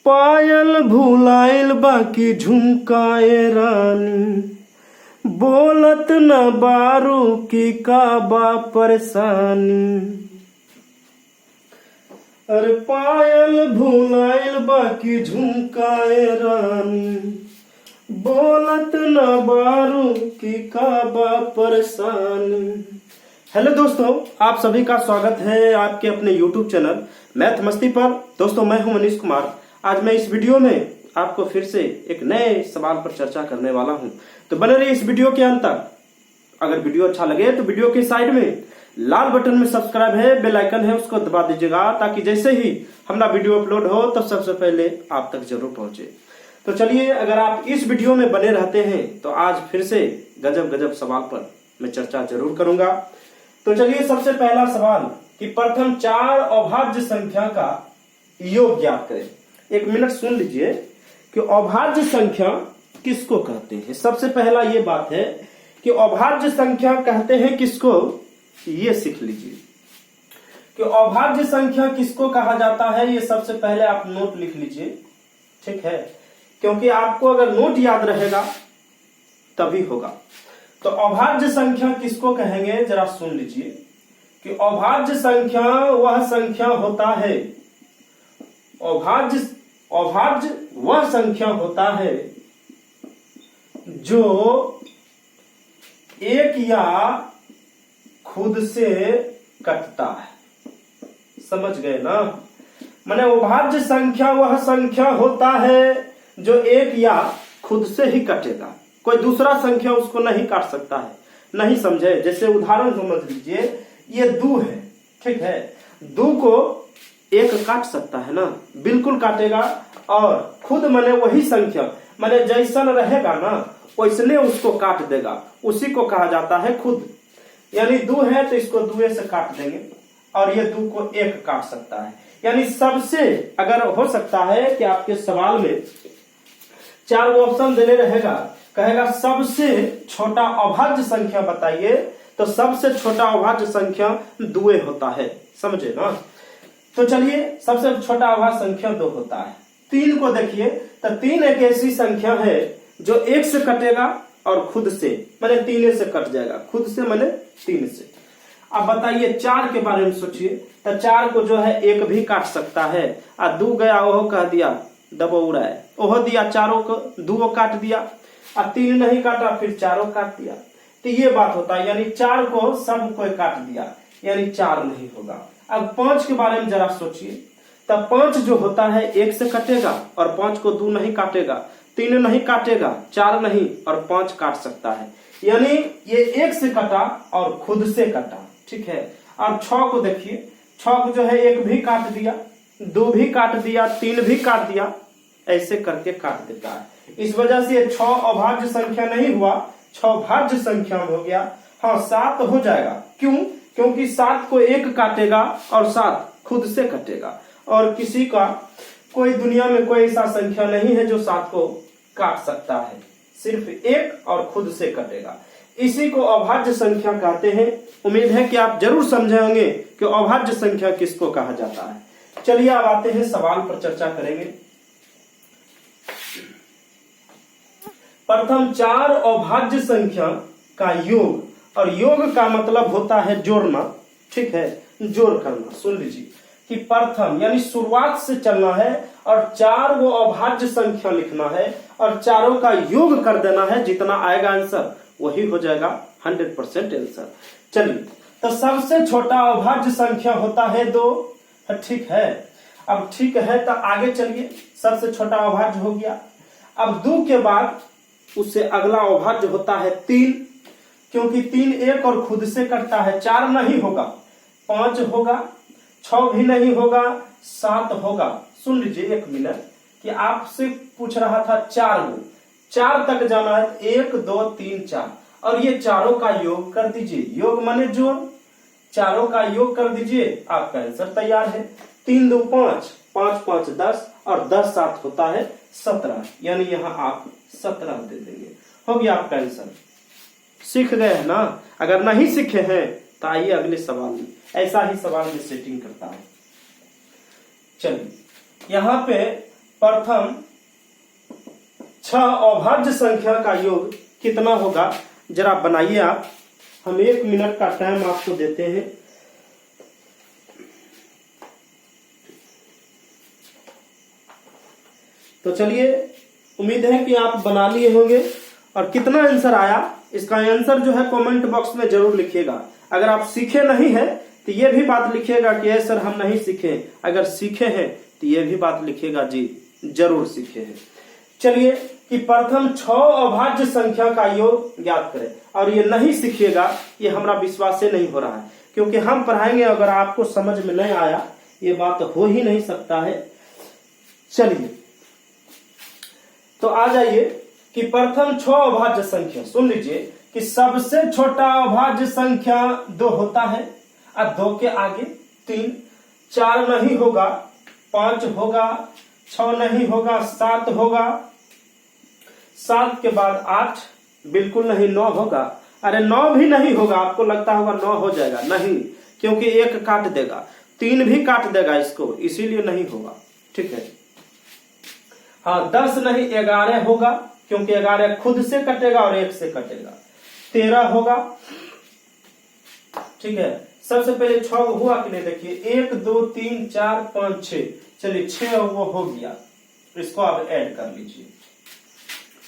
पायल भुलाइल बाकी झुमकाए रानी, बोलत न बारू की का बा परेशानी। अरे पायल भुलाइल बाकी झुमकाए रानी, बोलत न बारू की का बा परेशानी। हेलो दोस्तों, आप सभी का स्वागत है आपके अपने YouTube चैनल मैथ मस्ती पर। दोस्तों, मैं हूं मनीष कुमार। आज मैं इस वीडियो में आपको फिर से एक नए सवाल पर चर्चा करने वाला हूं, तो बने रहिए इस वीडियो के अंत तक। अगर वीडियो अच्छा लगे तो वीडियो के साइड में लाल बटन में सब्सक्राइब है, बेल आइकन है, उसको दबा दीजिएगा ताकि जैसे ही हमारा वीडियो अपलोड हो तो सबसे पहले आप तक जरूर पहुंचे। तो चलिए, अगर आप इस वीडियो में बने रहते हैं तो आज फिर से गजब सवाल पर मैं चर्चा जरूर करूंगा। तो चलिए, सबसे पहला सवाल कि प्रथम 4 अभाज्य संख्या का योग ज्ञात करें। 1 मिनट सुन लीजिए कि अभाज्य संख्या किसको कहते हैं। सबसे पहला ये बात है कि अभाज्य संख्या कहते हैं किसको, ये सीख लीजिए कि अभाज्य संख्या किसको कहा जाता है। ये सबसे पहले आप नोट लिख लीजिए, ठीक है, क्योंकि आपको अगर नोट याद रहेगा तभी होगा। तो अभाज्य संख्या किसको कहेंगे, जरा सुन लीजिए कि अभाज्य संख्या वह संख्या होता है, अभाज्य वह संख्या होता है जो एक या खुद से कटता है। समझ गए ना? माने अभाज्य संख्या वह संख्या होता है जो एक या खुद से ही कटेगा, कोई दूसरा संख्या उसको नहीं काट सकता है। नहीं समझे? जैसे उदाहरण समझ लीजिए, ये 2 है, ठीक है, 2 को 1 काट सकता है ना, बिल्कुल काटेगा। और खुद माने वही संख्या, माने जैसन रहेगा ना वैसने उसको काट देगा, उसी को कहा जाता है खुद। यानी 2 है तो इसको 2 से काट देंगे और ये 2 को 1 काट सकता है। यानी सबसे, अगर हो सकता है कि आपके सवाल में 4 ऑप्शन देने रहेगा, कहेगा सबसे छोटा अभाज्य संख्या बताइए, तो सबसे छोटा अभाज्य संख्या 2 होता है। समझे ना? तो चलिए, सबसे छोटा अभाज्य संख्या 2 होता है। 3 को देखिए तो 3 एक ऐसी संख्या है जो 1 से कटेगा और खुद से, माने 3 से कट जाएगा, खुद से माने 3 से। अब बताइए 4 के बारे में सोचिए, तो 4 को जो है 1 भी काट सकता है। 2 गया ओहो कह दिया दबो उड़ाए, ओहो दिया, 4 को 2 काट दिया, 3 नहीं काटा फिर 4 काट दिया। तो ये बात होता है, यानी 4 को सब को काट दिया, यानी 4 नहीं होगा। अब 5 के बारे में जरा सोचिए, तब 5 जो होता है 1 से कटेगा और 5 को 2 नहीं काटेगा, 3 नहीं काटेगा, 4 नहीं और 5 काट सकता है। यानी ये 1 से कटा और खुद से कटा, ठीक है। और 6 को देखिए, 6 को जो है 1 भी काट दिया, 2 भी काट दिया, 3 भी काट दिया, ऐसे करके काट देता है। इस वजह से 6 अभाज्य संख्या नहीं हुआ, 6 भाज्य संख्या हो गया। हाँ, 7 हो जाएगा। क्यों? क्योंकि 7 को 1 काटेगा और 7 खुद से कटेगा, और किसी का कोई दुनिया में कोई ऐसा संख्या नहीं है जो 7 को काट सकता है, सिर्फ 1 और खुद से कटेगा। इसी को अभाज्य संख्या कहते हैं। उम्मीद है कि आप जरूर समझे होंगे कि अभाज्य संख्या किसको कहा जाता है। चलिए, अब आते हैं सवाल पर चर्चा करेंगे। प्रथम 4 अभाज्य संख्या का योग, और योग का मतलब होता है जोड़ना, ठीक है, जोड़ करना। सुन लीजिए कि प्रथम यानी शुरुआत से चलना है और 4 वो अभाज्य संख्या लिखना है और चारों का योग कर देना है, जितना आएगा आंसर वही हो जाएगा 100% आंसर। चलिए, तो सबसे छोटा अभाज्य संख्या होता है 2, ठीक है। अब ठीक है, तो आगे चलिए, सबसे छोटा अभाज्य हो गया। अब 2 के बाद उससे अगला अभाज्य होता है 3, क्योंकि 3 1 और खुद से कटता है। 4 नहीं होगा, 5 होगा, 6 भी नहीं होगा, 7 होगा। सुन लीजिए 1 मिनट कि आपसे पूछ रहा था 4 तक जाना है, 1 2 3 4, और ये चारों का योग कर दीजिए। योग माने जोड़, चारों का योग कर दीजिए, आपका आंसर तैयार है। 3 2 5, 5 5 10 और 10 7 होता है 17, यानी यहाँ आप 17 दे देंगे, हो गया आपका आंसर। सीख गए हैं ना? अगर नहीं सीखे हैं तो आइए अगले सवाल में, ऐसा ही सवाल में सेटिंग करता है। चलिए, यहाँ पे प्रथम 6 अभाज्य संख्या का योग कितना होगा, जरा बनाइए आप। हम 1 मिनट का टाइम आपको देते हैं। तो चलिए, उम्मीद है कि आप बना लिए होंगे। और कितना आंसर आया, इसका आंसर जो है कमेंट बॉक्स में जरूर लिखिएगा। अगर आप सीखे नहीं है तो ये भी बात लिखिएगा कि सर हम नहीं सीखे। अगर सीखे हैं तो ये भी बात लिखिएगा जी जरूर सीखे हैं। चलिए कि प्रथम 6 अभाज्य संख्या का योग ज्ञात करें। और ये नहीं सीखिएगा, ये हमारा विश्वास से नहीं हो रहा है, क्योंकि हम पढ़ाएंगे, अगर आपको समझ में नहीं आया ये बात हो ही नहीं सकता है। चलिए तो आ जाइए कि प्रथम 6 अभाज्य संख्या सुन लीजिए कि सबसे छोटा अभाज्य संख्या 2 होता है, और 2 के आगे 3, 4 नहीं होगा, 5 होगा, 6 नहीं होगा, 7 होगा, 7 के बाद 8 बिल्कुल नहीं, 9 होगा। अरे 9 भी नहीं होगा, आपको लगता होगा 9 हो जाएगा, नहीं, क्योंकि 1 काट देगा, 3 भी काट देगा इसको, इसीलिए नहीं होगा। ठीक है, हाँ 10 नहीं 11 होगा, क्योंकि 11 खुद से कटेगा और 1 से कटेगा। 13 होगा। ठीक है, सबसे पहले 6 हुआ कि नहीं, देखिए 1 2 3 4 5 6, चलिए 6 वो हो गया, इसको आप ऐड कर लीजिए,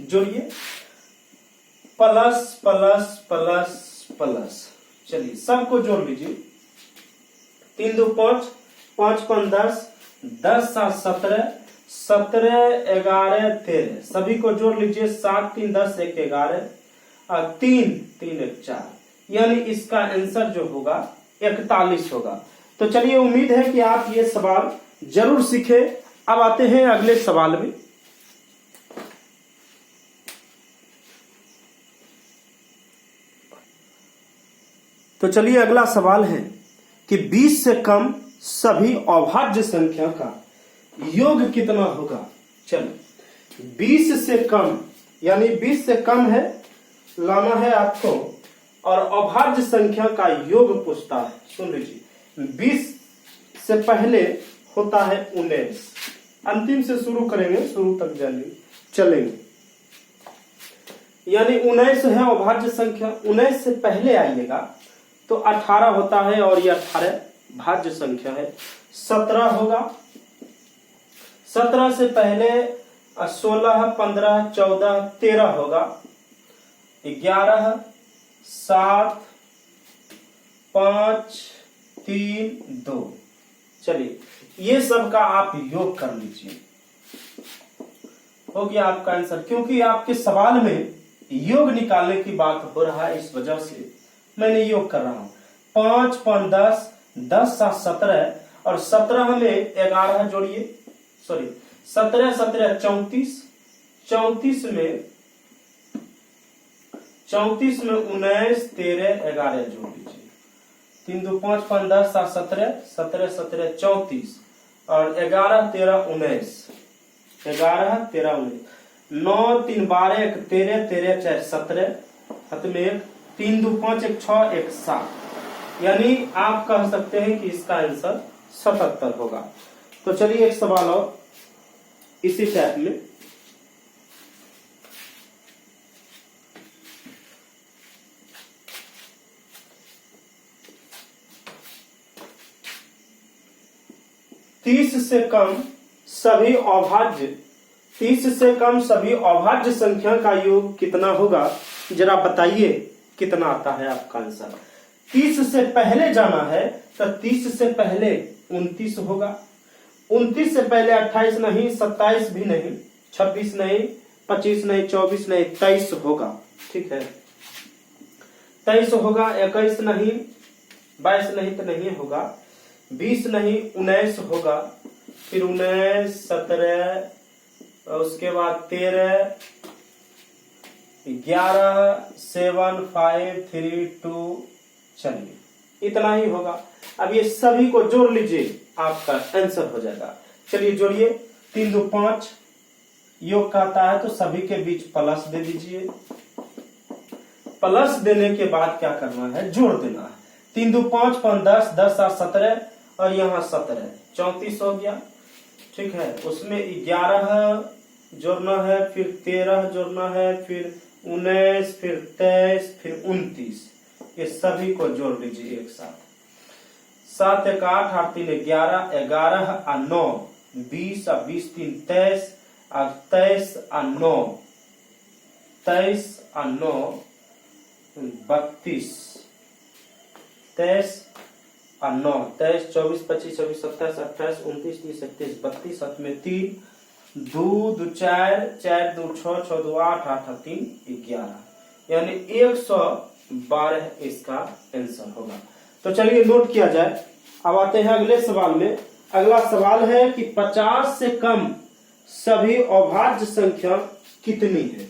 जोड़िए, प्लस प्लस प्लस प्लस, चलिए सबको जोड़ लीजिए। 3 2 5, 5 5 10, 10 7 17, 17 11 13, सभी को जोड़ लीजिए। 7 3 10 1 11 और 3 3 1 4, यानी इसका आंसर जो होगा 41 होगा। तो चलिए, उम्मीद है कि आप ये सवाल जरूर सीखे। अब आते हैं अगले सवाल में। तो चलिए, अगला सवाल है कि 20 से कम सभी अभाज्य संख्या का योग कितना होगा। चलिए, 20 से कम यानी 20 से कम है लाना है आपको, और अभाज्य संख्या का योग पूछता है। सुन लीजिए, 20 से पहले होता है 19, अंतिम से शुरू करेंगे, शुरू तक चलेंगे, यानी 19 है अभाज्य संख्या। 19 से पहले आइएगा तो 18 होता है, और ये 18 भाज्य संख्या है। 17 होगा, 17 से पहले 16 15 14 13 होगा। 11 7 5 3 2, चलिए ये सब का आप योग कर लीजिए, हो गया आपका आंसर। क्योंकि आपके सवाल में योग निकालने की बात हो रहा है, इस वजह से मैंने योग कर रहा हूं। 5 5 10, 10 7 17, और 17 में 11 जोड़िए, सॉरी 17 17 34, 34 में 19 13 11 जोड़ लीजिए। 3 2 5 5 10 7 17, 17 17 34, और 11 13 19, 11 13 19, 9 3 12 1 13, 13 4 17, हाथ में 1, 3 2 5 1 6 1 7, यानी आप कह सकते हैं कि इसका आंसर 77 होगा। तो चलिए एक सवाल और इसी टाइप में। तीस से कम सभी अभाज्य संख्या का योग कितना होगा, जरा बताइए कितना आता है आपका आंसर। 30 से पहले जाना है तो 30 से पहले 29 होगा। 29 से पहले 28 नहीं, 27 भी नहीं, 26 नहीं, 25 नहीं, 24 नहीं, 23 होगा। ठीक है, 23 होगा। 21 नहीं, 22 नहीं तो नहीं होगा, 20 नहीं, 19 होगा, फिर 19 17, उसके बाद 13 11 7 5 3 2, चलिए इतना ही होगा। अब ये सभी को जोड़ लीजिए, आपका आंसर हो जाएगा। चलिए जोड़िए, 3 2 5 योग का आता है तो सभी के बीच प्लस दे दीजिए। प्लस देने के बाद क्या करना है, जोड़ देना है। 3 2 5 5 10, 10 7 17, और यहाँ 17, 34 हो गया। ठीक है, उसमें 11 जोड़ना है, फिर 13 जोड़ना है, फिर 19, फिर 23, फिर 29, ये सभी को जोड़ लीजिए एक साथ। 7 एक 8, 8 3 11, 11 और 9 20 और 20 3 23 और 23 और 9 23 और 9 32, 23 और 9 23 24 25 26 27 28 29 30 31 32 7 में 3 2 2 4 4 2 6 6 2 8 8 3 11, यानी 112 इसका आंसर होगा। तो चलिए नोट किया जाए। अब आते हैं अगले सवाल में। अगला सवाल है कि 50 से कम सभी अभाज्य संख्या कितनी है।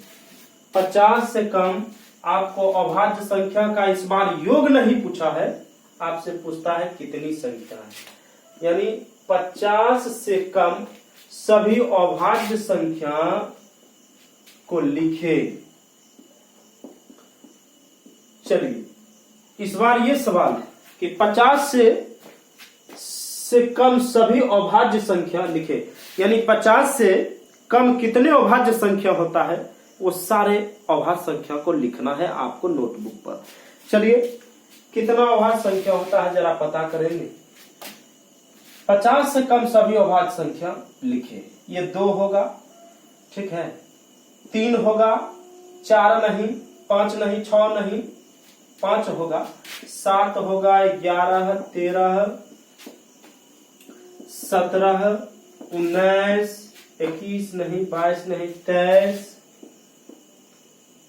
50 से कम आपको अभाज्य संख्या का इस बार योग नहीं पूछा है, आपसे पूछता है कितनी संख्या है, यानी 50 से कम सभी अभाज्य संख्या को लिखे। चलिए इस बार ये सवाल है कि 50 से कम सभी अभाज्य संख्या लिखे, यानी 50 से कम कितने अभाज्य संख्या होता है वो सारे अभाज्य संख्या को लिखना है आपको नोटबुक पर। चलिए कितना अभाज्य संख्या होता है जरा पता करेंगे। 50 से कम सभी अभाज्य संख्या लिखे। ये 2 होगा, ठीक है, 3 होगा, 4 नहीं, 5 नहीं, 6 नहीं, 5 होगा, 7 होगा, 11 13 17 19 21 नहीं, 22 नहीं, 23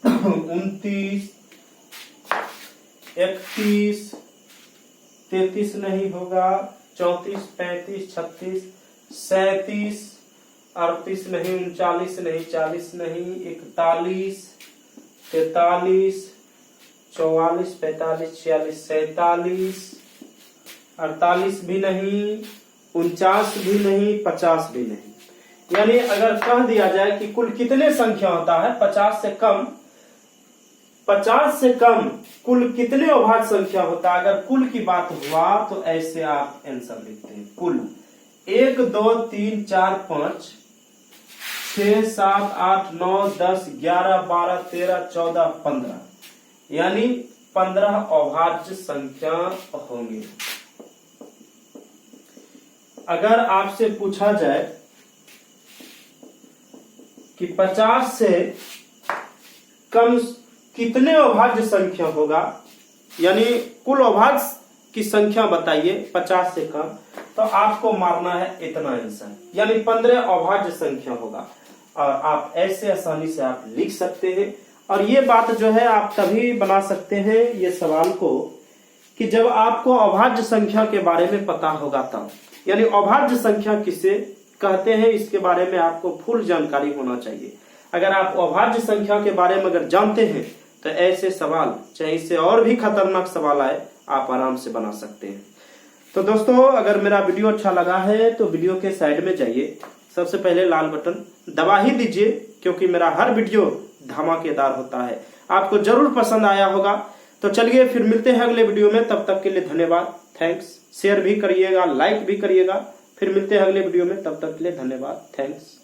29 31 33 नहीं होगा, 34 35 36 37 38 नहीं, 39 नहीं, 40 नहीं, 41 43 44 45 46 47 48 भी नहीं, 49 भी नहीं, 50 भी नहीं। यानी अगर कह दिया जाए कि कुल कितने संख्या होता है 50 से कम कुल कितने अभाज्य संख्या होता है, अगर कुल की बात हुआ तो ऐसे आप आंसर लिखते हैं। कुल 1 2 3 4 5 6 7 8 9 10 11 12 13 14 15, यानी 15 अभाज्य संख्या होंगे। अगर आपसे पूछा जाए कि 50 से कम कितने अभाज्य संख्या होगा, यानी कुल अभाज्य की संख्या बताइए 50 से कम, तो आपको मारना है इतना आंसर, यानी 15 अभाज्य संख्या होगा। और आप ऐसे आसानी से आप लिख सकते हैं। और ये बात जो है आप तभी बना सकते हैं ये सवाल को कि जब आपको अभाज्य संख्या के बारे में पता होगा तब, यानी अभाज्य संख्या किसे कहते हैं इसके बारे में आपको फुल जानकारी होना चाहिए। अगर आप अभाज्य संख्या के बारे में अगर जानते हैं तो ऐसे सवाल, चाहे इससे और भी खतरनाक सवाल आए, आप आराम से बना सकते हैं। तो दोस्तों अगर मेरा वीडियो अच्छा लगा है तो वीडियो के साइड में जाइए, सबसे पहले लाल बटन दबा ही दीजिए, क्योंकि मेरा हर वीडियो धमाकेदार होता है, आपको जरूर पसंद आया होगा। तो चलिए फिर मिलते हैं अगले वीडियो में, तब तक के लिए धन्यवाद, थैंक्स। शेयर भी करिएगा, लाइक भी करिएगा। फिर मिलते हैं अगले वीडियो में, तब तक के लिए धन्यवाद, थैंक्स।